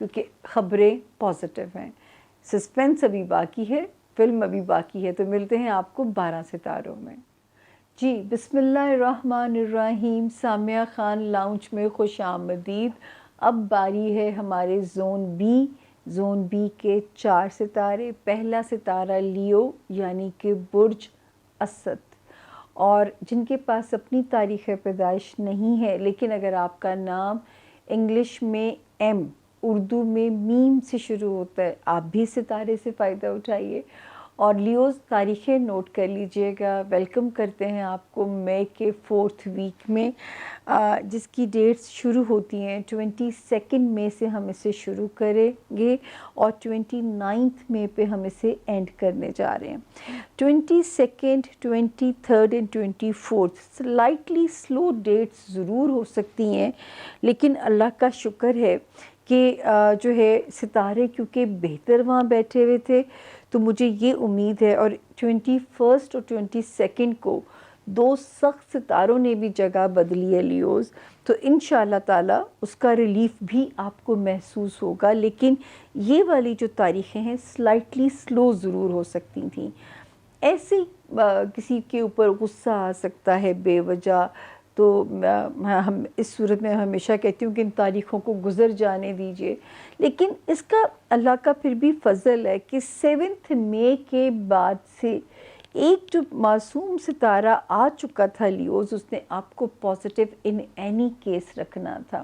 کیونکہ خبریں پازیٹیو ہیں. سسپینس ابھی باقی ہے، فلم ابھی باقی ہے. تو ملتے ہیں آپ کو 12 ستاروں میں. جی بسم اللہ الرحمن الرحیم. سامیہ خان لاؤنج میں خوش آمدید. اب باری ہے ہمارے زون بی کے 4 ستارے. پہلا ستارہ لیو یعنی کہ برج اسد، اور جن کے پاس اپنی تاریخ پیدائش نہیں ہے، لیکن اگر آپ کا نام انگلش میں ایم، اردو میں میم سے شروع ہوتا ہے، آپ بھی ستارے سے فائدہ اٹھائیے. اور لیوز تاریخیں نوٹ کر لیجئے گا. ویلکم کرتے ہیں آپ کو مئی کے 4 ویک میں، جس کی ڈیٹس شروع ہوتی ہیں 22 مئی سے ہم اسے شروع کریں گے اور 29 مئی پہ ہم اسے اینڈ کرنے جا رہے ہیں. 22 23 اینڈ 24 سلائٹلی سلو ڈیٹس ضرور ہو سکتی ہیں، لیکن اللہ کا شکر ہے کہ جو ہے ستارے کیونکہ بہتر وہاں بیٹھے ہوئے تھے، تو مجھے یہ امید ہے. اور 21 اور 22 کو 2 سخت ستاروں نے بھی جگہ بدلی ہے لیوز، تو انشاءاللہ تعالیٰ اس کا ریلیف بھی آپ کو محسوس ہوگا. لیکن یہ والی جو تاریخیں ہیں سلائٹلی سلو ضرور ہو سکتی تھیں. ایسے کسی کے اوپر غصہ آ سکتا ہے بے وجہ، تو ہم اس صورت میں ہمیشہ کہتی ہوں کہ ان تاریخوں کو گزر جانے دیجئے. لیکن اس کا اللہ کا پھر بھی فضل ہے کہ 7 مئی کے بعد سے ایک جو معصوم ستارہ آ چکا تھا لیوز، اس نے آپ کو پازیٹیو ان اینی کیس رکھنا تھا.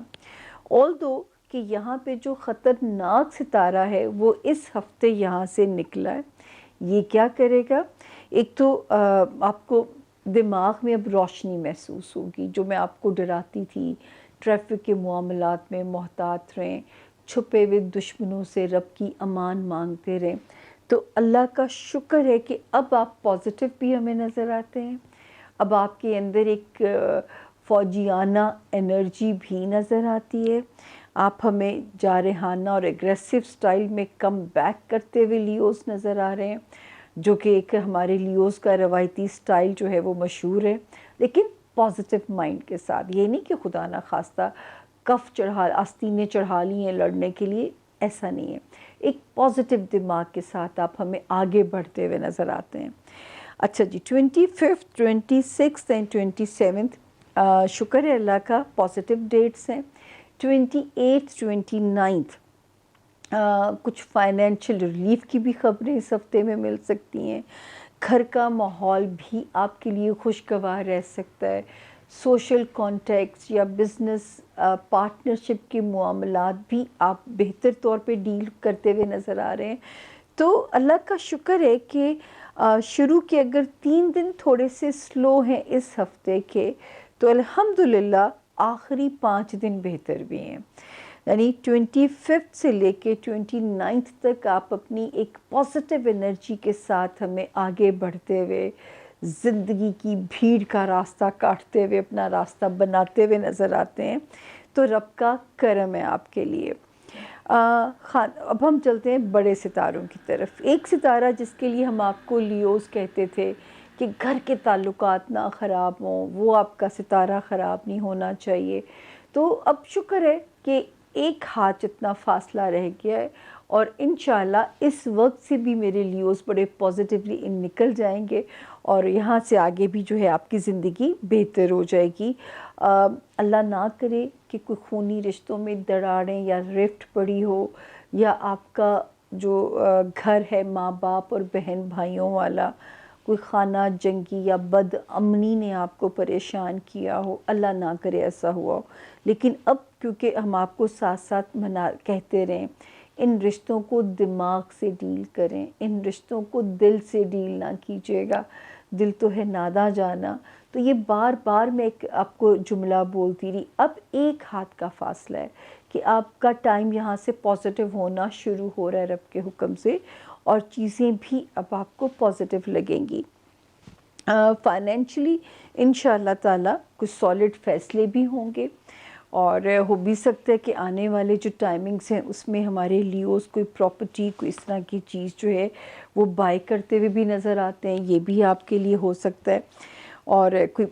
آلدو کہ یہاں پہ جو خطرناک ستارہ ہے وہ اس ہفتے یہاں سے نکلا ہے. یہ کیا کرے گا؟ ایک تو آپ کو دماغ میں اب روشنی محسوس ہوگی، جو میں آپ کو ڈراتی تھی. ٹریفک کے معاملات میں محتاط رہیں، چھپے ہوئے دشمنوں سے رب کی امان مانگتے رہیں. تو اللہ کا شکر ہے کہ اب آپ پازیٹیو بھی ہمیں نظر آتے ہیں. اب آپ کے اندر ایک فوجیانہ انرجی بھی نظر آتی ہے. آپ ہمیں جارحانہ اور اگریسو سٹائل میں کم بیک کرتے ہوئے لیوز نظر آ رہے ہیں، جو کہ ایک ہمارے لیوز کا روایتی سٹائل جو ہے وہ مشہور ہے، لیکن پازیٹیو مائنڈ کے ساتھ. یہ نہیں کہ خدا نہ خواستہ کف آستینیں چڑھا لی ہیں لڑنے کے لیے، ایسا نہیں ہے. ایک پازیٹیو دماغ کے ساتھ آپ ہمیں آگے بڑھتے ہوئے نظر آتے ہیں. اچھا جی 25 26 اینڈ 27 شکر ہے اللہ کا پازیٹیو ڈیٹس ہیں. 28 29 کچھ فائنینشیل ریلیف کی بھی خبریں اس ہفتے میں مل سکتی ہیں. گھر کا ماحول بھی آپ کے لیے خوشگوار رہ سکتا ہے. سوشل کانٹیکٹس یا بزنس پارٹنرشپ کے معاملات بھی آپ بہتر طور پہ ڈیل کرتے ہوئے نظر آ رہے ہیں. تو اللہ کا شکر ہے کہ شروع کے اگر 3 دن تھوڑے سے سلو ہیں اس ہفتے کے، تو الحمدللہ آخری 5 دن بہتر بھی ہیں. یعنی 25 سے لے کے 29 تک آپ اپنی ایک پازیٹیو انرجی کے ساتھ ہمیں آگے بڑھتے ہوئے، زندگی کی بھیڑ کا راستہ کاٹتے ہوئے اپنا راستہ بناتے ہوئے نظر آتے ہیں. تو رب کا کرم ہے آپ کے لیے. اب ہم چلتے ہیں بڑے ستاروں کی طرف. ایک ستارہ جس کے لیے ہم آپ کو لیوز کہتے تھے کہ گھر کے تعلقات نہ خراب ہوں، وہ آپ کا ستارہ خراب نہیں ہونا چاہیے. تو اب شکر ہے کہ ایک ہاتھ جتنا فاصلہ رہ گیا ہے، اور انشاءاللہ اس وقت سے بھی میرے لیوز بڑے پازیٹیولی نکل جائیں گے، اور یہاں سے آگے بھی جو ہے آپ کی زندگی بہتر ہو جائے گی. اللہ نہ کرے کہ کوئی خونی رشتوں میں دراڑیں یا رفٹ پڑی ہو، یا آپ کا جو گھر ہے ماں باپ اور بہن بھائیوں والا، کوئی خانہ جنگی یا بد امنی نے آپ کو پریشان کیا ہو. اللہ نہ کرے ایسا ہوا ہو. لیکن اب کیونکہ ہم آپ کو ساتھ ساتھ کہتے رہیں، ان رشتوں کو دماغ سے ڈیل کریں، ان رشتوں کو دل سے ڈیل نہ کیجیے گا. دل تو ہے ناداں جانا. تو یہ بار بار میں آپ کو جملہ بولتی رہی. اب ایک ہاتھ کا فاصلہ ہے کہ آپ کا ٹائم یہاں سے پازیٹیو ہونا شروع ہو رہا ہے رب کے حکم سے، اور چیزیں بھی اب آپ کو پازیٹیو لگیں گی. فائنینشلی انشاءاللہ تعالیٰ کچھ سالڈ فیصلے بھی ہوں گے، اور ہو بھی سکتا ہے کہ آنے والے جو ٹائمنگز ہیں اس میں ہمارے لیوز کوئی پراپرٹی، کوئی اس طرح کی چیز جو ہے وہ بائی کرتے ہوئے بھی نظر آتے ہیں. یہ بھی آپ کے لیے ہو سکتا ہے، اور کوئی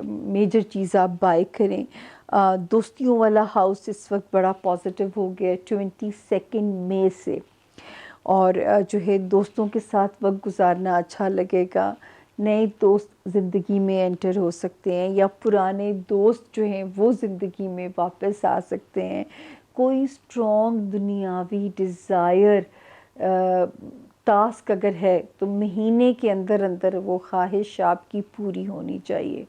میجر چیز آپ بائی کریں. دوستیوں والا ہاؤس اس وقت بڑا پازیٹیو ہو گیا 22 مئی سے، اور جو ہے دوستوں کے ساتھ وقت گزارنا اچھا لگے گا. نئے دوست زندگی میں انٹر ہو سکتے ہیں، یا پرانے دوست جو ہیں وہ زندگی میں واپس آ سکتے ہیں. کوئی اسٹرانگ دنیاوی ڈیزائر ٹاسک اگر ہے تو مہینے کے اندر اندر وہ خواہش آپ کی پوری ہونی چاہیے.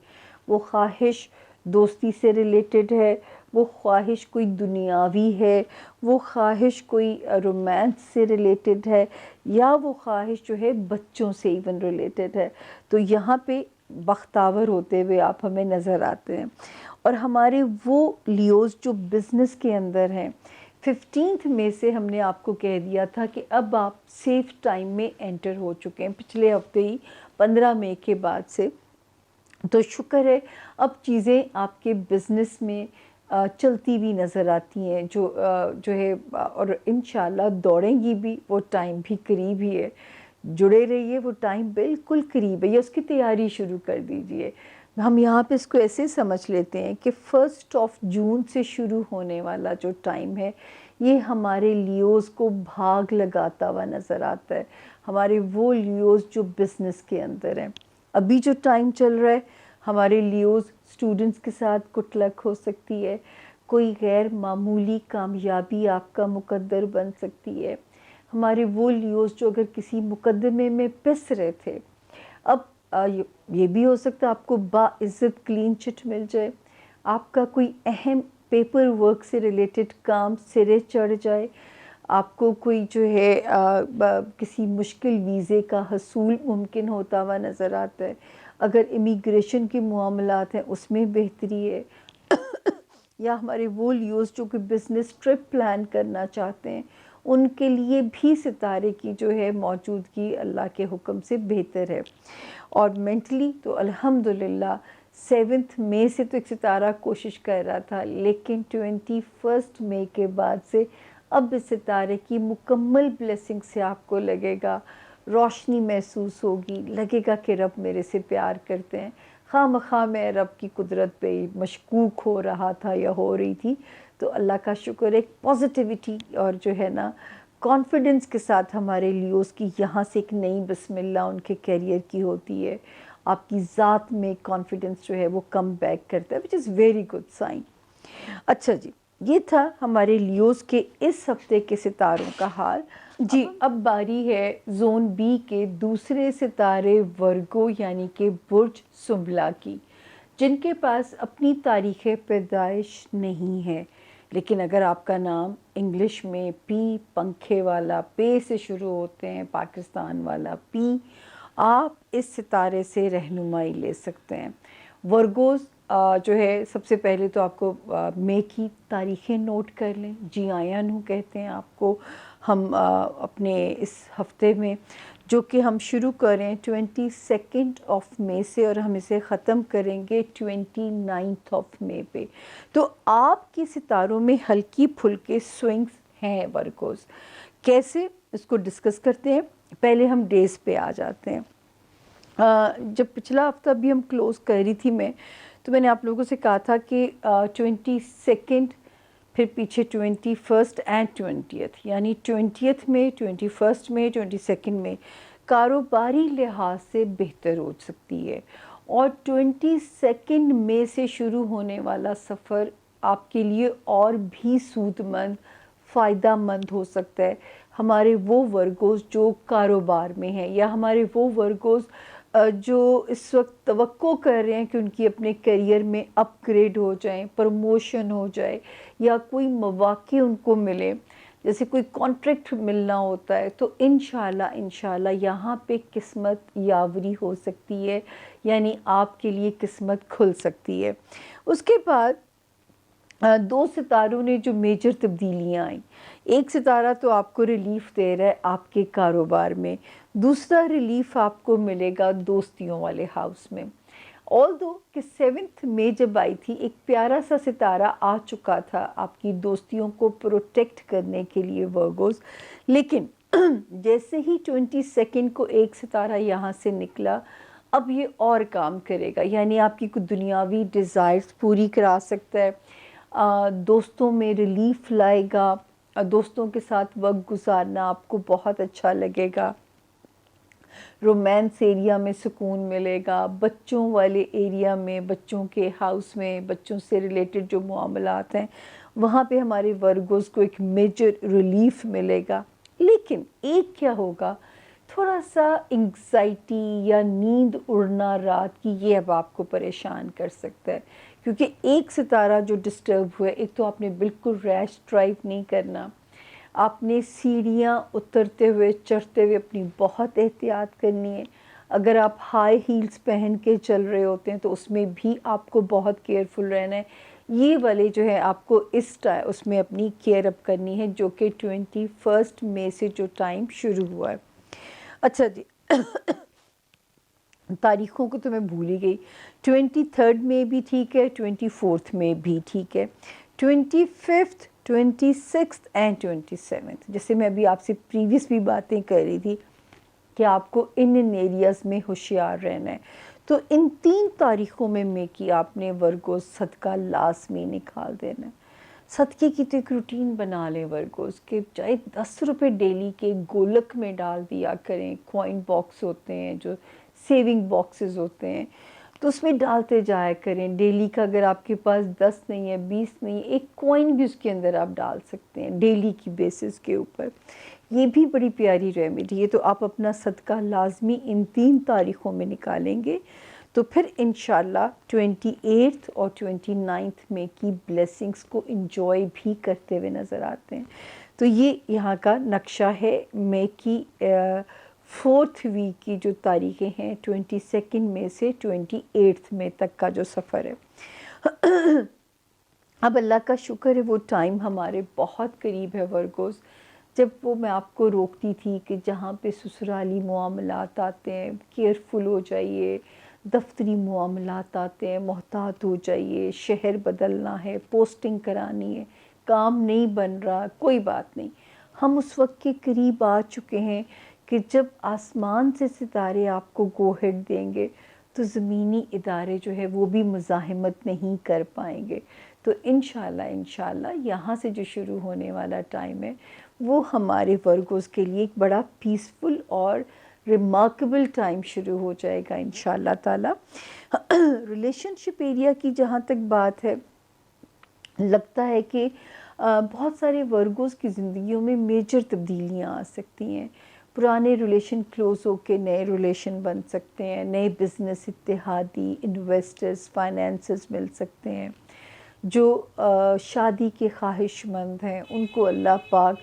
وہ خواہش دوستی سے ریلیٹڈ ہے، وہ خواہش کوئی دنیاوی ہے، وہ خواہش کوئی رومانس سے ریلیٹڈ ہے، یا وہ خواہش جو ہے بچوں سے ایون ریلیٹڈ ہے. تو یہاں پہ بختاور ہوتے ہوئے آپ ہمیں نظر آتے ہیں. اور ہمارے وہ لیوز جو بزنس کے اندر ہیں، 15 مئی سے ہم نے آپ کو کہہ دیا تھا کہ اب آپ سیف ٹائم میں انٹر ہو چکے ہیں، پچھلے ہفتے ہی 15 مئی کے بعد سے. تو شکر ہے اب چیزیں آپ کے بزنس میں چلتی ہوئی نظر آتی ہیں، جو ہے، اور انشاءاللہ دوڑیں گی بھی. وہ ٹائم بھی قریب ہی ہے، جڑے رہیے، وہ ٹائم بالکل قریب ہے. یہ اس کی تیاری شروع کر دیجئے. ہم یہاں پہ اس کو ایسے سمجھ لیتے ہیں کہ 1 جون سے شروع ہونے والا جو ٹائم ہے یہ ہمارے لیوز کو بھاگ لگاتا ہوا نظر آتا ہے. ہمارے وہ لیوز جو بزنس کے اندر ہیں. ابھی جو ٹائم چل رہا ہے ہمارے لیوز اسٹوڈنٹس کے ساتھ گڈ لک ہو سکتی ہے، کوئی غیر معمولی کامیابی آپ کا مقدر بن سکتی ہے. ہمارے وہ لیوز جو اگر کسی مقدمے میں پس رہے تھے، اب یہ بھی ہو سکتا ہے آپ کو باعزت کلین چٹ مل جائے، آپ کا کوئی اہم پیپر ورک سے ریلیٹڈ کام سرے چڑھ جائے، آپ کو کوئی جو ہے کسی مشکل ویزے کا حصول ممکن ہوتا ہوا نظر آتا ہے. اگر امیگریشن کے معاملات ہیں اس میں بہتری ہے، یا ہمارے وہ لیوز جو کہ بزنس ٹرپ پلان کرنا چاہتے ہیں ان کے لیے بھی ستارے کی جو ہے موجودگی اللہ کے حکم سے بہتر ہے. اور مینٹلی تو الحمدللہ 7 مئی سے تو ایک ستارہ کوشش کر رہا تھا، لیکن 21 مئی کے بعد سے اب اس ستارے کی مکمل بلیسنگ سے آپ کو لگے گا، روشنی محسوس ہوگی، لگے گا کہ رب میرے سے پیار کرتے ہیں. خواہ مخواہ میں رب کی قدرت پہ مشکوک ہو رہا تھا یا ہو رہی تھی، تو اللہ کا شکر، ایک پازیٹیوٹی اور جو ہے نا کانفیڈنس کے ساتھ ہمارے لیوز کی یہاں سے ایک نئی بسم اللہ ان کے کیریئر کی ہوتی ہے. آپ کی ذات میں کانفیڈنس جو ہے وہ کم بیک کرتا ہے، وچ از ویری گڈ سائن. اچھا جی، یہ تھا ہمارے لیوز کے اس ہفتے کے ستاروں کا حال. جی اب باری ہے زون بی کے دوسرے ستارے ورگو یعنی کہ برج سنبلا کی، جن کے پاس اپنی تاریخ پیدائش نہیں ہے، لیکن اگر آپ کا نام انگلش میں پی، پنکھے والا پے سے شروع ہوتے ہیں، پاکستان والا پی، آپ اس ستارے سے رہنمائی لے سکتے ہیں. ورگوز جو ہے سب سے پہلے تو آپ کو مئی کی تاریخیں نوٹ کر لیں. جی آیا نو کہتے ہیں آپ کو. ہم اپنے اس ہفتے میں جو کہ ہم شروع کریں 22 مئی سے، اور ہم اسے ختم کریں گے 29 مئی پہ. تو آپ کے ستاروں میں ہلکی پھلکے سوئنگز ہیں ورگوز. کیسے، اس کو ڈسکس کرتے ہیں. پہلے ہم ڈیز پہ آ جاتے ہیں. جب پچھلا ہفتہ بھی ہم کلوز کر رہی تھی تو میں نے آپ لوگوں سے کہا تھا کہ 22 پھر پیچھے 21 اینڈ 20، یعنی 20 میں، 21 میں، 22 میں کاروباری لحاظ سے بہتر ہو سکتی ہے. اور 22 مئی سے شروع ہونے والا سفر آپ کے لیے اور بھی سود مند، فائدہ مند ہو سکتا ہے. ہمارے وہ ورگوز جو کاروبار میں ہیں، یا ہمارے وہ ورگوز جو اس وقت توقع کر رہے ہیں کہ ان کی اپنے کیریئر میں اپ گریڈ ہو جائیں، پروموشن ہو جائے، یا کوئی مواقع ان کو ملے، جیسے کوئی کانٹریکٹ ملنا ہوتا ہے، تو انشاءاللہ یہاں پہ قسمت یاوری ہو سکتی ہے، یعنی آپ کے لیے قسمت کھل سکتی ہے. اس کے بعد 2 ستاروں نے جو میجر تبدیلیاں آئیں. ایک ستارہ تو آپ کو ریلیف دے رہا ہے آپ کے کاروبار میں، دوسرا ریلیف آپ کو ملے گا دوستیوں والے ہاؤس میں. آلدو کہ 7 مئی جب آئی تھی ایک پیارا سا ستارہ آ چکا تھا آپ کی دوستیوں کو پروٹیکٹ کرنے کے لیے ورگوز، لیکن جیسے ہی 22 کو ایک ستارہ یہاں سے نکلا، اب یہ اور کام کرے گا، یعنی آپ کی کچھ دنیاوی ڈیزائرز پوری کرا سکتا ہے، دوستوں میں ریلیف لائے گا، دوستوں کے ساتھ وقت گزارنا آپ کو بہت اچھا لگے گا، رومانس ایریا میں سکون ملے گا، بچوں والے ایریا میں، بچوں کے ہاؤس میں، بچوں سے ریلیٹڈ جو معاملات ہیں وہاں پہ ہمارے ورگوز کو ایک میجر ریلیف ملے گا۔ لیکن ایک کیا ہوگا، تھوڑا سا انگزائٹی یا نیند اڑنا رات کی، یہ اب آپ کو پریشان کر سکتا ہے، کیونکہ ایک ستارہ جو ڈسٹرب ہوا ہے، ایک تو آپ نے بالکل ریش ڈرائیو نہیں کرنا، آپ نے سیڑھیاں اترتے ہوئے چڑھتے ہوئے اپنی بہت احتیاط کرنی ہے، اگر آپ ہائی ہیلز پہن کے چل رہے ہوتے ہیں تو اس میں بھی آپ کو بہت کیئرفل رہنا ہے، یہ والے جو ہے آپ کو اس میں اپنی کیئر اپ کرنی ہے، جو کہ 21 مئی سے جو ٹائم شروع ہوا ہے۔ اچھا جی، تاریخوں کو تو میں بھول ہی گئی، 23 میں بھی ٹھیک ہے، 24 میں بھی ٹھیک ہے، 25 26 اینڈ 27، جیسے میں ابھی آپ سے پریویس بھی باتیں کر رہی تھی کہ آپ کو ان ایریاز میں ہوشیار رہنا ہے، تو ان 3 تاریخوں میں کی آپ نے ورگوز صدقہ لازمی نکال دینا ہے۔ صدقے کی تو ایک روٹین بنا لیں ورگوز کے، چاہے 10 روپے ڈیلی کے گولک میں ڈال دیا کریں، کوائن باکس ہوتے ہیں جو سیونگ باکسز ہوتے ہیں، تو اس میں ڈالتے جایا کریں ڈیلی کا، اگر آپ کے پاس 10 نہیں ہے 20 نہیں ہے، ایک کوائن بھی اس کے اندر آپ ڈال سکتے ہیں ڈیلی کی بیسس کے اوپر، یہ بھی بڑی پیاری ریمیڈی ہے۔ تو آپ اپنا صدقہ لازمی ان 3 تاریخوں میں نکالیں گے تو پھر انشاءاللہ 28 اور 29 میں کی بلیسنگز کو انجوائے بھی کرتے ہوئے نظر آتے ہیں۔ تو یہ یہاں کا نقشہ ہے مئی کی 4 ویک کی جو تاریخیں ہیں، 22 مئی سے 28 مئی تک کا جو سفر ہے۔ اب اللہ کا شکر ہے وہ ٹائم ہمارے بہت قریب ہے ورگوز، جب وہ میں آپ کو روکتی تھی کہ جہاں پہ سسرالی معاملات آتے ہیں کیئرفل ہو جائیے، دفتری معاملات آتے ہیں محتاط ہو جائیے، شہر بدلنا ہے، پوسٹنگ کرانی ہے، کام نہیں بن رہا، کوئی بات نہیں، ہم اس وقت کے قریب آ چکے ہیں کہ جب آسمان سے ستارے آپ کو گو ہیڈ دیں گے تو زمینی ادارے جو ہے وہ بھی مزاحمت نہیں کر پائیں گے۔ تو انشاءاللہ یہاں سے جو شروع ہونے والا ٹائم ہے وہ ہمارے ورگوز کے لیے ایک بڑا پیسفل اور ریمارکیبل ٹائم شروع ہو جائے گا انشاءاللہ تعالی۔ ریلیشن شپ ایریا کی جہاں تک بات ہے، لگتا ہے کہ بہت سارے ورگوز کی زندگیوں میں میجر تبدیلیاں آ سکتی ہیں، پرانے ریلیشن کلوز ہو کے نئے ریلیشن بن سکتے ہیں، نئے بزنس اتحادی، انویسٹرز، فائنینسز مل سکتے ہیں، جو شادی کے خواہش مند ہیں ان کو اللہ پاک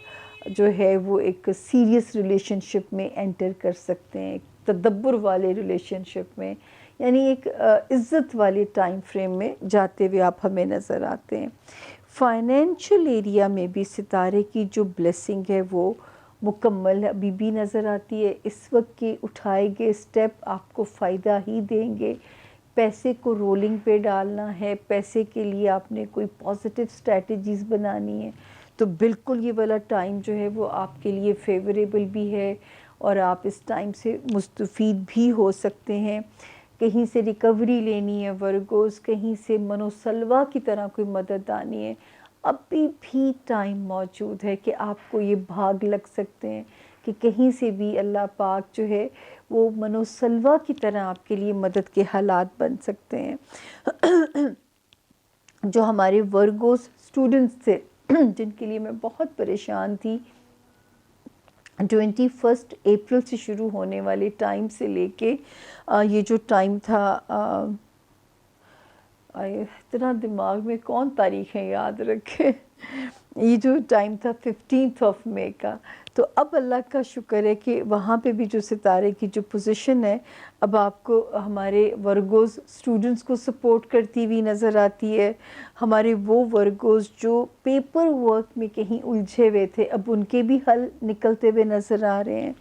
جو ہے وہ ایک سیریس ریلیشن شپ میں انٹر کر سکتے ہیں، ایک تدبر والے ریلیشن شپ میں، یعنی ایک عزت والے ٹائم فریم میں جاتے ہوئے آپ ہمیں نظر آتے ہیں۔ فائنینشل ایریا میں بھی ستارے کی جو بلیسنگ ہے وہ مکمل ابھی بھی نظر آتی ہے، اس وقت کے اٹھائے گئے سٹیپ آپ کو فائدہ ہی دیں گے، پیسے کو رولنگ پہ ڈالنا ہے، پیسے کے لیے آپ نے کوئی پازیٹیو اسٹریٹجیز بنانی ہے تو بالکل یہ والا ٹائم جو ہے وہ آپ کے لیے فیوریبل بھی ہے اور آپ اس ٹائم سے مستفید بھی ہو سکتے ہیں۔ کہیں سے ریکوری لینی ہے ورگوز، کہیں سے منوسلوا کی طرح کوئی مدد آنی ہے، ابھی بھی ٹائم موجود ہے کہ آپ کو یہ بھاگ لگ سکتے ہیں کہ کہیں سے بھی اللہ پاک جو ہے وہ منوسلوا کی طرح آپ کے لیے مدد کے حالات بن سکتے ہیں۔ جو ہمارے ورگوز اسٹوڈنٹس تھے جن کے لیے میں بہت پریشان تھی، 21 اپریل سے شروع ہونے والے ٹائم سے لے کے یہ جو ٹائم تھا، اتنا دماغ میں کون تاریخیں یاد رکھے، یہ جو ٹائم تھا 15 مئی کا، تو اب اللہ کا شکر ہے کہ وہاں پہ بھی جو ستارے کی جو پوزیشن ہے اب آپ کو ہمارے ورگوز اسٹوڈنٹس کو سپورٹ کرتی ہوئی نظر آتی ہے۔ ہمارے وہ ورگوز جو پیپر ورک میں کہیں الجھے ہوئے تھے اب ان کے بھی حل نکلتے ہوئے نظر آ رہے ہیں۔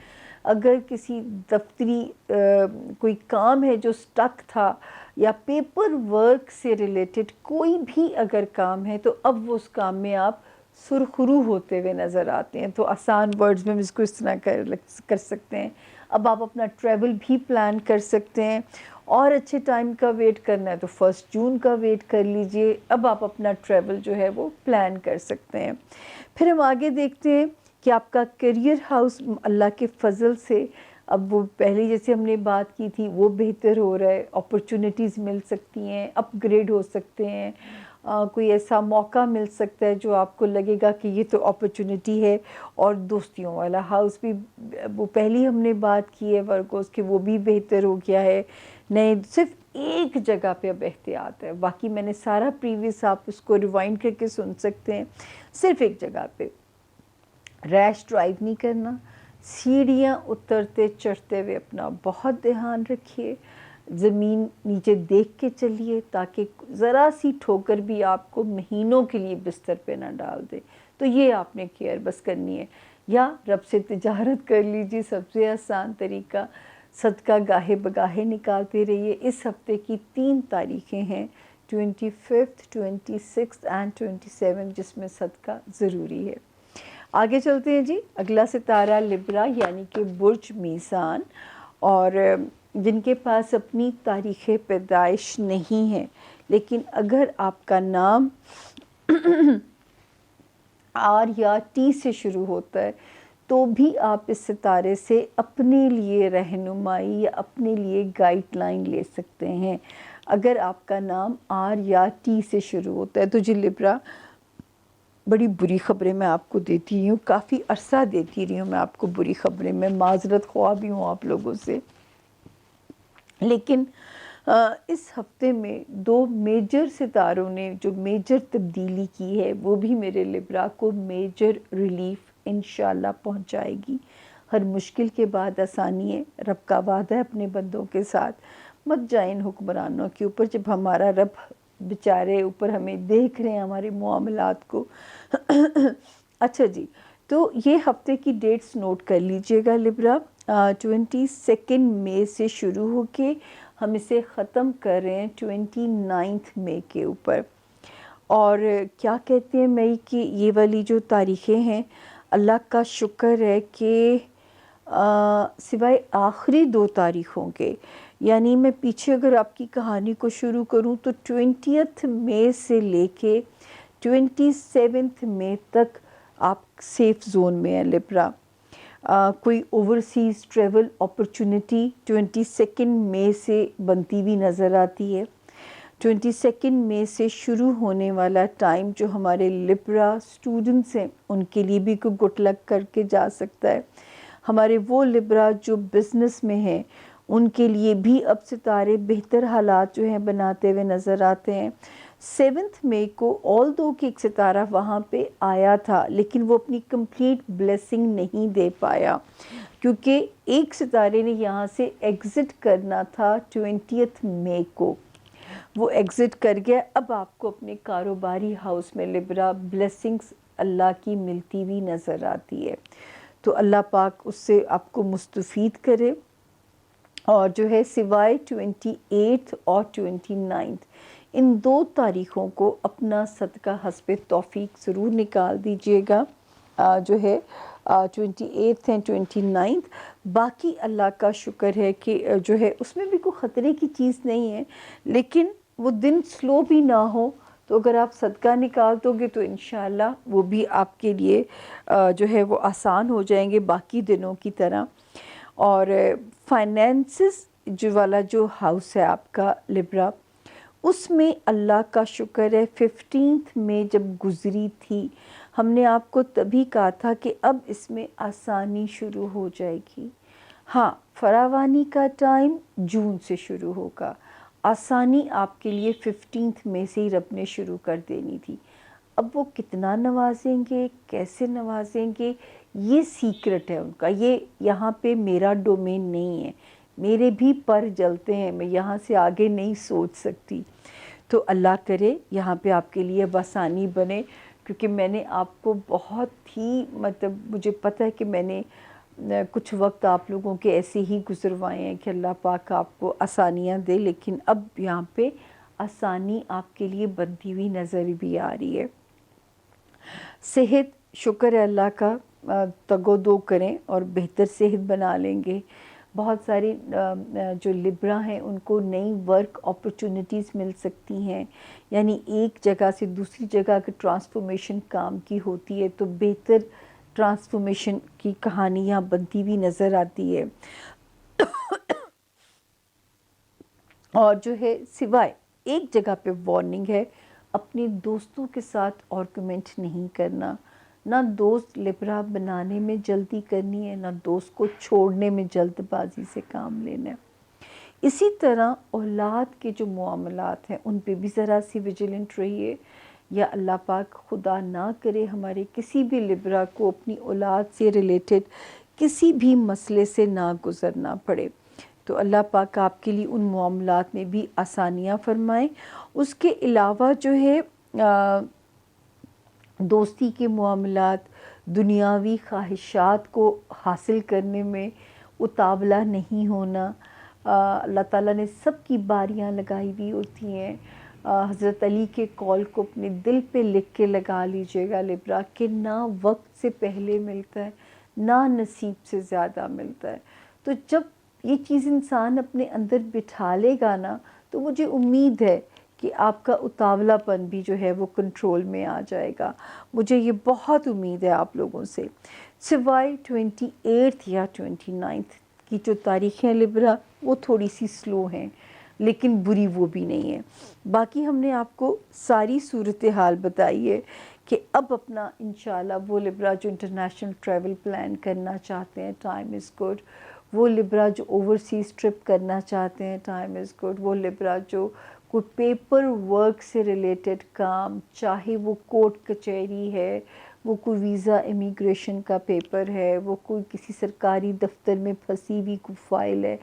اگر کسی دفتری کوئی کام ہے جو سٹک تھا یا پیپر ورک سے ریلیٹڈ کوئی بھی اگر کام ہے تو اب وہ اس کام میں آپ سرخرو ہوتے ہوئے نظر آتے ہیں۔ تو آسان ورڈز میں ہم اس کو اس طرح کر سکتے ہیں، اب آپ اپنا ٹریول بھی پلان کر سکتے ہیں، اور اچھے ٹائم کا ویٹ کرنا ہے تو 1 جون کا ویٹ کر لیجئے، اب آپ اپنا ٹریول جو ہے وہ پلان کر سکتے ہیں۔ پھر ہم آگے دیکھتے ہیں کہ آپ کا کیریئر ہاؤس اللہ کے فضل سے اب وہ پہلے جیسے ہم نے بات کی تھی وہ بہتر ہو رہا ہے، اپرچونٹیز مل سکتی ہیں، اپ گریڈ ہو سکتے ہیں، کوئی ایسا موقع مل سکتا ہے جو آپ کو لگے گا کہ یہ تو اپرچونٹی ہے۔ اور دوستیوں والا ہاؤس بھی، وہ پہلی ہم نے بات کی ہے ورگوز کہ وہ بھی بہتر ہو گیا ہے۔ نئے صرف ایک جگہ پہ اب احتیاط ہے، باقی میں نے سارا پریویس آپ اس کو ریوائنڈ کر کے سن سکتے ہیں، صرف ایک جگہ پہ ریش ڈرائیو نہیں کرنا، سیڑھیاں اترتے چڑھتے ہوئے اپنا بہت دھیان رکھیے، زمین نیچے دیکھ کے چلیے تاکہ ذرا سی ٹھوکر بھی آپ کو مہینوں کے لیے بستر پہ نہ ڈال دے۔ تو یہ آپ نے کیئر بس کرنی ہے، یا رب سے تجارت کر لیجیے، سب سے آسان طریقہ، صدقہ گاہے بگاہے نکالتے رہیے۔ اس ہفتے کی 3 تاریخیں ہیں، 25، 26 اینڈ 27، جس میں صدقہ ضروری ہے۔ آگے چلتے ہیں جی، اگلا ستارہ لبرا یعنی کہ برج میزان، اور جن کے پاس اپنی تاریخ پیدائش نہیں ہے، لیکن اگر آپ کا نام آر یا ٹی سے شروع ہوتا ہے تو بھی آپ اس ستارے سے اپنے لیے رہنمائی یا اپنے لیے گائیڈ لائن لے سکتے ہیں۔ اگر آپ کا نام آر یا ٹی سے شروع ہوتا ہے تو جی لبرا، بڑی بری خبریں میں آپ کو دیتی ہوں، کافی عرصہ دیتی رہی ہوں میں آپ کو بری خبریں، میں معذرت خواہ بھی ہوں آپ لوگوں سے، لیکن اس ہفتے میں 2 میجر ستاروں نے جو میجر تبدیلی کی ہے وہ بھی میرے لبرا کو میجر ریلیف انشاءاللہ پہنچائے گی۔ ہر مشکل کے بعد آسانی ہے، رب کا وعدہ ہے اپنے بندوں کے ساتھ، مت جائیں حکمرانوں کے اوپر، جب ہمارا رب بیچارے اوپر ہمیں دیکھ رہے ہیں ہمارے معاملات کو۔ اچھا جی، تو یہ ہفتے کی ڈیٹس نوٹ کر لیجئے گا لبرا، 22 مئی سے شروع ہو کے ہم اسے ختم کر رہے ہیں 29 مئی کے اوپر۔ اور کیا کہتے ہیں مئی کی یہ والی جو تاریخیں ہیں، اللہ کا شکر ہے کہ سوائے آخری 2 تاریخوں کے، یعنی میں پیچھے اگر آپ کی کہانی کو شروع کروں تو 20 مئی سے لے کے 27 مئی تک آپ سیف زون میں ہیں لبرا۔ کوئی اوورسیز ٹریول اپرچونٹی 22 مئی سے بنتی بھی نظر آتی ہے۔ 22 مئی سے شروع ہونے والا ٹائم جو ہمارے لبرا سٹوڈنٹس ہیں ان کے لیے بھی کوئی گڈ لک کر کے جا سکتا ہے۔ ہمارے وہ لبرا جو بزنس میں ہیں ان کے لیے بھی اب ستارے بہتر حالات جو ہیں بناتے ہوئے نظر آتے ہیں۔ 7 مئی کو آلدو کہ ایک ستارہ وہاں پہ آیا تھا لیکن وہ اپنی کمپلیٹ بلیسنگ نہیں دے پایا، کیونکہ ایک ستارے نے یہاں سے ایگزٹ کرنا تھا 20 مئی کو، وہ ایگزٹ کر گیا۔ اب آپ کو اپنے کاروباری ہاؤس میں لبرا بلیسنگز اللہ کی ملتی ہوئی نظر آتی ہے، تو اللہ پاک اس سے آپ کو مستفید کرے۔ اور جو ہے سوائے 28 اور 29 ان 2 تاریخوں کو اپنا صدقہ حسب توفیق ضرور نکال دیجئے گا، جو ہے 28 and 29۔ باقی اللہ کا شکر ہے کہ جو ہے اس میں بھی کوئی خطرے کی چیز نہیں ہے، لیکن وہ دن سلو بھی نہ ہو، تو اگر آپ صدقہ نکال دو گے تو انشاءاللہ وہ بھی آپ کے لیے جو ہے وہ آسان ہو جائیں گے باقی دنوں کی طرح۔ اور فائنینسز جو والا جو ہاؤس ہے آپ کا لبرا، اس میں اللہ کا شکر ہے 15 میں جب گزری تھی ہم نے آپ کو تبھی کہا تھا کہ اب اس میں آسانی شروع ہو جائے گی۔ ہاں، فراوانی کا ٹائم جون سے شروع ہوگا، آسانی آپ کے لیے 15 میں سے ہی رب نے شروع کر دینی تھی۔ اب وہ کتنا نوازیں گے، کیسے نوازیں گے، یہ سیکرٹ ہے ان کا، یہ یہاں پہ میرا ڈومین نہیں ہے، میرے بھی پر جلتے ہیں، میں یہاں سے آگے نہیں سوچ سکتی۔ تو اللہ کرے یہاں پہ آپ کے لیے آسانی بنے، کیونکہ میں نے آپ کو بہت ہی مجھے پتہ ہے کہ میں نے کچھ وقت آپ لوگوں کے ایسے ہی گزروائے ہیں کہ اللہ پاک آپ کو آسانیاں دے، لیکن اب یہاں پہ آسانی آپ کے لیے بنتی ہوئی نظر بھی آ رہی ہے۔ صحت شکر ہے اللہ کا، تگ و دو کریں اور بہتر صحت بنا لیں گے۔ بہت سارے جو لبرا ہیں ان کو نئی ورک اپرچونٹیز مل سکتی ہیں، یعنی ایک جگہ سے دوسری جگہ کی ٹرانسفارمیشن کام کی ہوتی ہے، تو بہتر ٹرانسفارمیشن کی کہانیاں بنتی ہوئی نظر آتی ہے۔ اور جو ہے سوائے ایک جگہ پہ وارننگ ہے، اپنے دوستوں کے ساتھ آرگومنٹ نہیں کرنا، نہ دوست لبرا بنانے میں جلدی کرنی ہے، نہ دوست کو چھوڑنے میں جلد بازی سے کام لینا ہے۔ اسی طرح اولاد کے جو معاملات ہیں ان پہ بھی ذرا سی ویجیلنٹ رہیے، یا اللہ پاک خدا نہ کرے ہمارے کسی بھی لبرا کو اپنی اولاد سے ریلیٹڈ کسی بھی مسئلے سے نہ گزرنا پڑے، تو اللہ پاک آپ کے لیے ان معاملات میں بھی آسانیاں فرمائیں۔ اس کے علاوہ جو ہے دوستی کے معاملات، دنیاوی خواہشات کو حاصل کرنے میں اتاولا نہیں ہونا۔ اللہ تعالیٰ نے سب کی باریاں لگائی ہوئی ہوتی ہیں۔ حضرت علی کے قول کو اپنے دل پہ لکھ کے لگا لیجئے گا لبرا، کہ نہ وقت سے پہلے ملتا ہے نہ نصیب سے زیادہ ملتا ہے۔ تو جب یہ چیز انسان اپنے اندر بٹھا لے گا نا، تو مجھے امید ہے کہ آپ کا اتاولا پن بھی جو ہے وہ کنٹرول میں آ جائے گا۔ مجھے یہ بہت امید ہے آپ لوگوں سے۔ سوائے 28 یا 29 کی جو تاریخیں لبرا وہ تھوڑی سی سلو ہیں، لیکن بری وہ بھی نہیں ہے۔ باقی ہم نے آپ کو ساری صورتحال بتائی ہے کہ اب اپنا انشاءاللہ وہ لبرا جو انٹرنیشنل ٹریول پلان کرنا چاہتے ہیں، ٹائم از گڈ۔ وہ لبرا جو اوورسیز ٹرپ کرنا چاہتے ہیں، ٹائم از گڈ۔ وہ لبرا جو کوئی پیپر ورک سے ریلیٹڈ کام، چاہے وہ کورٹ کچہری ہے، وہ کوئی ویزا امیگریشن کا پیپر ہے، وہ کوئی کسی سرکاری دفتر میں پھنسی ہوئی کوئی فائل ہے،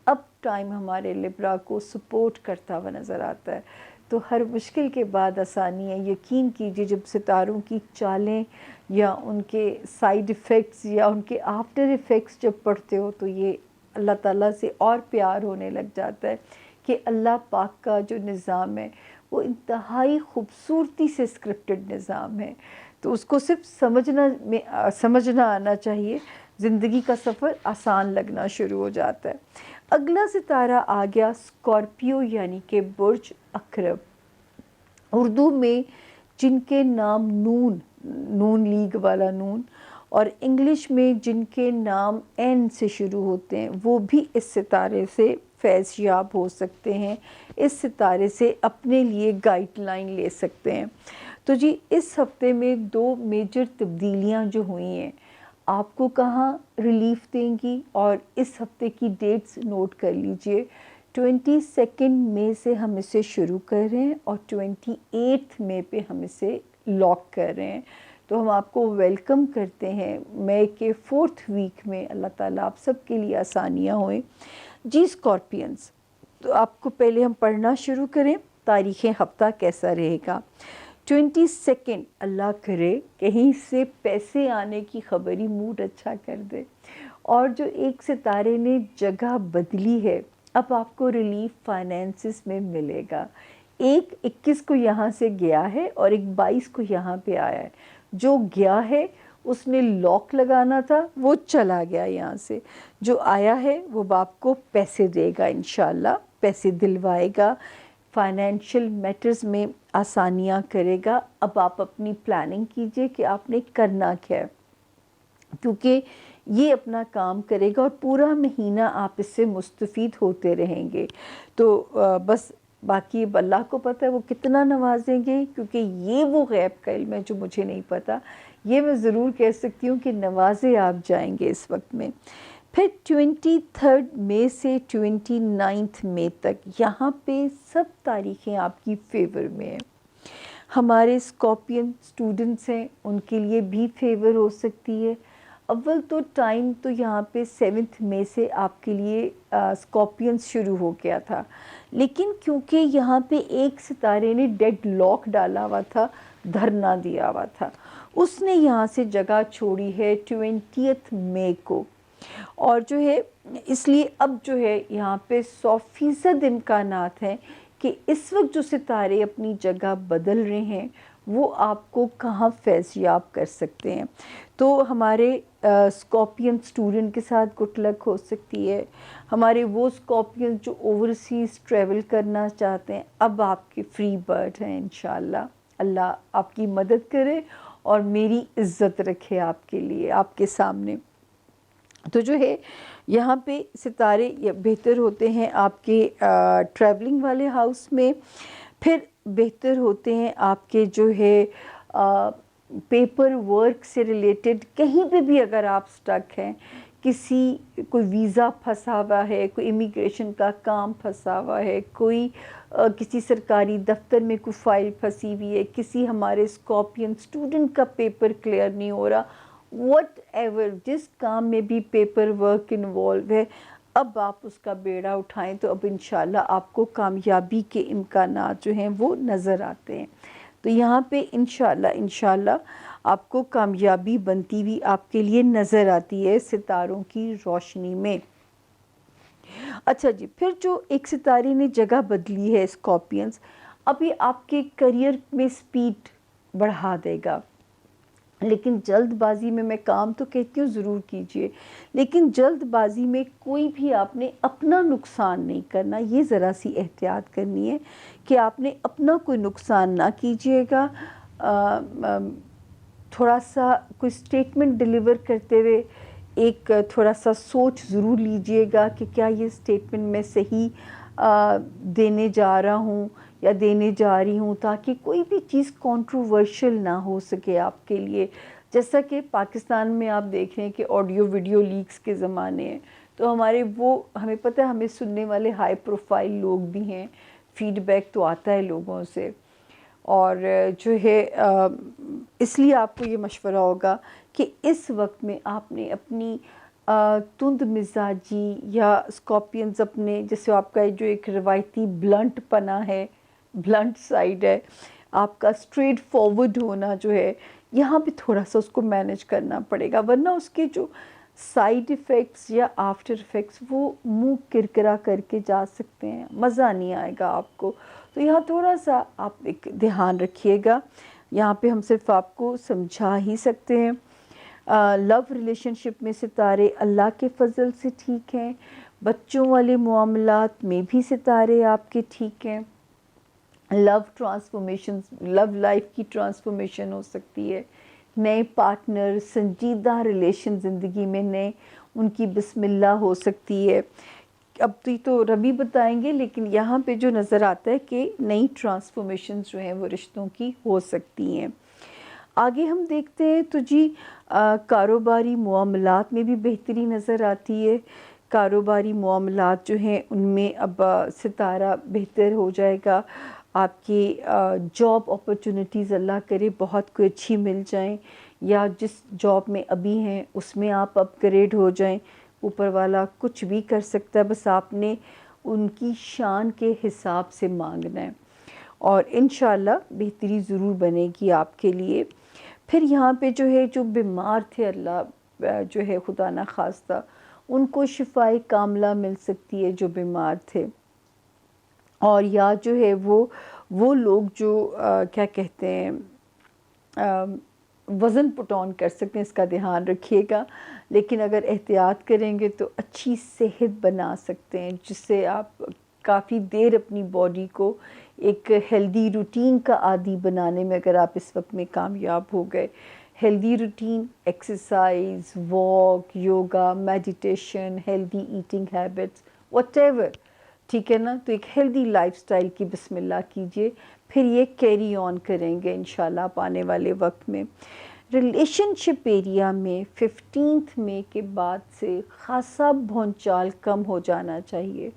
اب ٹائم ہمارے لبرا کو سپورٹ کرتا ہوا نظر آتا ہے۔ تو ہر مشکل کے بعد آسانی ہے۔ یقین کیجئے جب ستاروں کی چالیں یا ان کے سائیڈ ایفیکٹس یا ان کے آفٹر ایفیکٹس جب پڑھتے ہو، تو یہ اللہ تعالیٰ سے اور پیار ہونے لگ جاتا ہے کہ اللہ پاک کا جو نظام ہے وہ انتہائی خوبصورتی سے اسکرپٹڈ نظام ہے۔ تو اس کو صرف سمجھنا آنا چاہیے، زندگی کا سفر آسان لگنا شروع ہو جاتا ہے۔ اگلا ستارہ آ گیا اسکارپیو، یعنی کہ برج عقرب۔ اردو میں جن کے نام نون لیگ والا نون، اور انگلش میں جن کے نام این سے شروع ہوتے ہیں، وہ بھی اس ستارے سے فیض یاب ہو سکتے ہیں، اس ستارے سے اپنے لیے گائیڈ لائن لے سکتے ہیں۔ تو جی اس ہفتے میں 2 میجر تبدیلیاں جو ہوئی ہیں، آپ کو کہاں ریلیف دیں گی، اور اس ہفتے کی ڈیٹس نوٹ کر لیجئے۔ 22 مئی سے ہم اسے شروع کر رہے ہیں اور 28 مئی پہ ہم اسے لاک کر رہے ہیں۔ تو ہم آپ کو ویلکم کرتے ہیں مئی کے 4تھ ویک میں۔ اللہ تعالیٰ آپ سب کے لیے آسانیاں ہوئیں۔ جی اسکارپینز، تو آپ کو پہلے ہم پڑھنا شروع کریں تاریخ ہفتہ کیسا رہے گا۔ 22 اللہ کرے کہیں سے پیسے آنے کی خبر ہی موڈ اچھا کر دے۔ اور جو ایک ستارے نے جگہ بدلی ہے، اب آپ کو ریلیف فائنینسز میں ملے گا۔ ایک 21 کو یہاں سے گیا ہے اور ایک 22 کو یہاں پہ آیا ہے۔ جو گیا ہے اس نے لاک لگانا تھا، وہ چلا گیا یہاں سے۔ جو آیا ہے وہ آپ کو پیسے دے گا، انشاءاللہ پیسے دلوائے گا، فائنینشیل میٹرز میں آسانیاں کرے گا۔ اب آپ اپنی پلاننگ کیجئے کہ آپ نے کرنا کیا ہے، کیونکہ یہ اپنا کام کرے گا اور پورا مہینہ آپ اس سے مستفید ہوتے رہیں گے۔ تو بس باقی اب اللہ کو پتہ ہے وہ کتنا نوازیں گے، کیونکہ یہ وہ غیب کا علم ہے جو مجھے نہیں پتہ۔ یہ میں ضرور کہہ سکتی ہوں کہ نوازے آپ جائیں گے اس وقت میں۔ پھر 23 مئی سے 29 مئی تک یہاں پہ سب تاریخیں آپ کی فیور میں ہیں۔ ہمارے اسکارپین اسٹوڈنٹس ہیں، ان کے لیے بھی فیور ہو سکتی ہے۔ اول تو ٹائم تو یہاں پہ 7 مئی سے آپ کے لیے اسکارپینز شروع ہو گیا تھا، لیکن کیونکہ یہاں پہ ایک ستارے نے ڈیڈ لاک ڈالا ہوا تھا، دھرنا دیا ہوا تھا، اس نے یہاں سے جگہ چھوڑی ہے 20 مئی کو۔ اور جو ہے اس لیے اب جو ہے یہاں پہ 100% امکانات ہیں کہ اس وقت جو ستارے اپنی جگہ بدل رہے ہیں وہ آپ کو کہاں فیض یاب کر سکتے ہیں۔ تو ہمارے اسکارپین اسٹوڈنٹ کے ساتھ گڈ لک ہو سکتی ہے. ہمارے وہ اسکارپین جو اوورسیز ٹریول کرنا چاہتے ہیں اب آپ کے فری برڈ ہیں انشاءاللہ. اللہ آپ کی مدد کرے اور میری عزت رکھے آپ کے لیے، آپ کے سامنے. تو جو ہے یہاں پہ ستارے بہتر ہوتے ہیں آپ کے ٹریولنگ والے ہاؤس میں. پھر بہتر ہوتے ہیں آپ کے جو ہے پیپر ورک سے ریلیٹڈ. کہیں پہ بھی اگر آپ سٹک ہیں، کوئی ویزا پھنسا ہوا ہے، کوئی امیگریشن کا کام پھنسا ہوا ہے، کوئی کسی سرکاری دفتر میں کوئی فائل پھنسی ہوئی ہے، کسی ہمارے اسکارپین اسٹوڈنٹ کا پیپر کلیئر نہیں ہو رہا، وٹ ایور جس کام میں بھی پیپر ورک انوالو ہے، اب آپ اس کا بیڑا اٹھائیں تو اب انشاءاللہ آپ کو کامیابی کے امکانات جو ہیں وہ نظر آتے ہیں. تو یہاں پہ انشاءاللہ آپ کو کامیابی بنتی ہوئی آپ کے لیے نظر آتی ہے ستاروں کی روشنی میں. اچھا جی، پھر جو ایک ستارے نے جگہ بدلی ہے اسکارپینز، ابھی آپ کے کریئر میں سپیڈ بڑھا دے گا. لیکن جلد بازی میں کام تو کہتی ہوں ضرور کیجئے، لیکن جلد بازی میں کوئی بھی آپ نے اپنا نقصان نہیں کرنا. یہ ذرا سی احتیاط کرنی ہے کہ آپ نے اپنا کوئی نقصان نہ کیجئے گا. تھوڑا سا کوئی سٹیٹمنٹ ڈیلیور کرتے ہوئے ایک تھوڑا سا سوچ ضرور لیجئے گا کہ کیا یہ سٹیٹمنٹ میں صحیح دینے جا رہا ہوں یا دینے جا رہی ہوں، تاکہ کوئی بھی چیز کنٹروورشل نہ ہو سکے آپ کے لیے. جیسا کہ پاکستان میں آپ دیکھ رہے ہیں کہ آڈیو ویڈیو لیکس کے زمانے ہیں، تو ہمیں پتہ ہے ہمیں سننے والے ہائی پروفائل لوگ بھی ہیں، فیڈ بیک تو آتا ہے لوگوں سے. اور جو ہے اس لیے آپ کو یہ مشورہ ہوگا کہ اس وقت میں آپ نے اپنی تند مزاجی یا اسکارپینز اپنے جیسے آپ کا جو ایک روایتی بلنٹ پنا ہے، بلنٹ سائیڈ ہے، آپ کا اسٹریٹ فارورڈ ہونا جو ہے، یہاں پہ تھوڑا سا اس کو مینیج کرنا پڑے گا، ورنہ اس کے جو سائیڈ ایفیکٹس یا آفٹر ایفیکٹس وہ منہ کرکرا کر کے جا سکتے ہیں، مزہ نہیں آئے گا آپ کو. تو یہاں تھوڑا سا آپ ایک دھیان رکھیے گا. یہاں پہ ہم صرف آپ کو سمجھا ہی سکتے ہیں. لو ریلیشن شپ میں ستارے اللہ کے فضل سے ٹھیک ہیں. بچوں والے معاملات میں بھی ستارے آپ کے ٹھیک ہیں. لو ٹرانسفارمیشن، لو لائف کی ٹرانسفارمیشن ہو سکتی ہے. نئے پارٹنر، سنجیدہ ریلیشن زندگی میں نئے، ان کی بسم اللہ ہو سکتی ہے. اب تو ربی بتائیں گے، لیکن یہاں پہ جو نظر آتا ہے کہ نئی ٹرانسفارمیشنز جو ہیں وہ رشتوں کی ہو سکتی ہیں. آگے ہم دیکھتے ہیں تو جی کاروباری معاملات میں بھی بہتری نظر آتی ہے. کاروباری معاملات جو ہیں ان میں اب ستارہ بہتر ہو جائے گا. آپ کی جاب اپرچونٹیز اللہ کرے بہت کوئی اچھی مل جائیں، یا جس جاب میں ابھی ہیں اس میں آپ اپ گریڈ ہو جائیں. اوپر والا کچھ بھی کر سکتا ہے، بس آپ نے ان کی شان کے حساب سے مانگنا ہے، اور انشاءاللہ بہتری ضرور بنے گی آپ کے لیے. پھر یہاں پہ جو ہے جو بیمار تھے، اللہ جو ہے خدا نہ خواستہ ان کو شفائے کاملہ مل سکتی ہے جو بیمار تھے. اور یا جو ہے وہ لوگ جو کیا کہتے ہیں وزن پٹ آن کر سکتے ہیں، اس کا دھیان رکھیے گا. لیکن اگر احتیاط کریں گے تو اچھی صحت بنا سکتے ہیں، جس سے آپ کافی دیر اپنی باڈی کو ایک ہیلدی روٹین کا عادی بنانے میں اگر آپ اس وقت میں کامیاب ہو گئے. Healthy routine, exercise, walk, yoga, meditation, healthy eating habits, what ever, ٹھیک ہے نا. تو ایک ہیلدی لائف سٹائل کی بسم اللہ کیجئے، پھر یہ کیری آن کریں گے انشاءاللہ آپ آنے والے وقت میں. ریلیشن شپ ایریا میں 15 مئی کے بعد سے خاصا بھونچال کم ہو جانا چاہیے،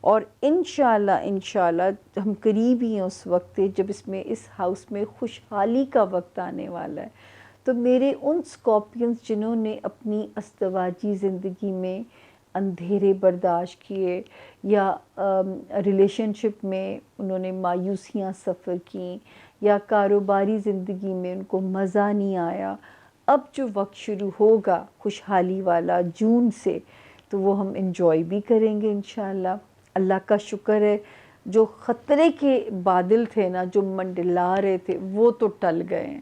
اور انشاءاللہ ہم قریب ہی ہیں اس وقت جب اس ہاؤس میں خوشحالی کا وقت آنے والا ہے. تو میرے ان اسکارپینز جنہوں نے اپنی ازدواجی زندگی میں اندھیرے برداشت کیے، یا ریلیشن شپ میں انہوں نے مایوسیاں سفر کیں، یا کاروباری زندگی میں ان کو مزہ نہیں آیا، اب جو وقت شروع ہوگا خوشحالی والا جون سے، تو وہ ہم انجوائے بھی کریں گے انشاءاللہ. اللہ کا شکر ہے جو خطرے کے بادل تھے نا، جو منڈلا رہے تھے، وہ تو ٹل گئے ہیں.